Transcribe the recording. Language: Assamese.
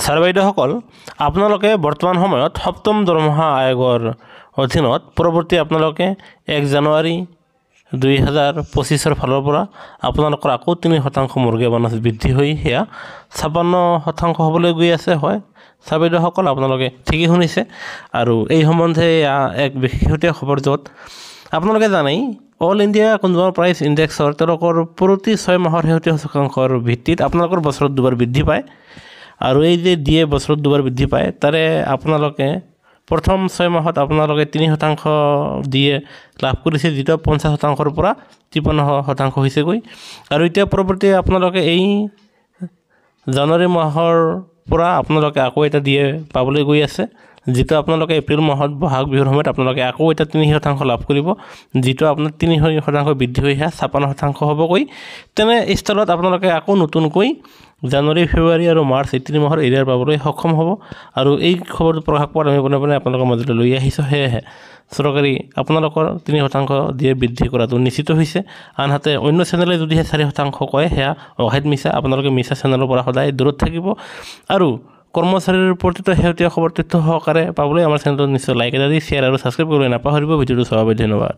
ছাৰ বাইদেউসকল, আপোনালোকে বৰ্তমান সময়ত সপ্তম দৰমহা আয়োগৰ অধীনত পৰৱৰ্তী আপোনালোকে 1 জানুৱাৰী 2025 ফালৰ পৰা আপোনালোকৰ আকৌ 3% মুৰ্গী বনাছ বৃদ্ধি হৈ সেয়া 56% হ'বলৈ গৈ আছে। হয় ছাৰ বাইদেউসকল, আপোনালোকে ঠিকেই শুনিছে। আৰু এই সম্বন্ধে এক বিশেষতীয়া খবৰ, য'ত আপোনালোকে জানেই অল ইণ্ডিয়া কনজিউমাৰ প্ৰাইচ ইণ্ডেক্সৰ তেওঁলোকৰ প্ৰতি 6 মাহৰ শেহতীয়া সূচকাংকৰ ভিত্তিত আপোনালোকৰ বছৰত দুবাৰ বৃদ্ধি পায়। আৰু এই যে দিয়ে বছৰত দুবাৰ বৃদ্ধি পায়, তাৰে আপোনালোকে প্ৰথম 6 মাহত আপোনালোকে 3% দিয়ে লাভ কৰিছে, যিটো 50%ৰ পৰা 53% হৈছেগৈ। আৰু এতিয়া পৰৱৰ্তী আপোনালোকে এই জানুৱাৰী মাহৰ পৰা আপোনালোকে আকৌ এটা দিয়ে পাবলৈ গৈ আছে, যিটো আপোনালোকে এপ্ৰিল মাহত বহাগ বিহুৰ সময়ত আপোনালোকে আকৌ এটা 3% লাভ কৰিব, যিটো আপোনাৰ 3% বৃদ্ধি হৈ 56% হ'বগৈ। তেনে স্থলত আপোনালোকে আকৌ নতুনকৈ জানুৱাৰী, ফেব্ৰুৱাৰী আৰু মাৰ্চ এই 3 মাহৰ এৰিয়াৰ পাবলৈ সক্ষম হ'ব। আৰু এই খবৰটো প্ৰকাশ পোৱাত আমি পোনে পোনে আপোনালোকৰ মাজলৈ লৈ আহিছোঁ। সেয়েহে চৰকাৰী আপোনালোকৰ 3% দিয়ে বৃদ্ধি কৰাটো নিশ্চিত হৈছে। আনহাতে অন্য চেনেলে যদিহে 4% কয়, সেয়া অসাধ্য মিছা। আপোনালোকে মিছা চেনেলৰ পৰা সদায় দূৰত থাকিব। আৰু কৰ্মচাৰীৰ প্ৰতিটো শেহতীয়া খবৰ তথ্য সহকাৰে পাবলৈ আমাৰ চেনেলটো নিশ্চয় লাইক এটা দি শ্বেয়াৰ আৰু ছাবস্ক্ৰাইব কৰিবলৈ নাপাহৰিব। ভিডিঅ'টো চোৱাৰ বাবে ধন্যবাদ।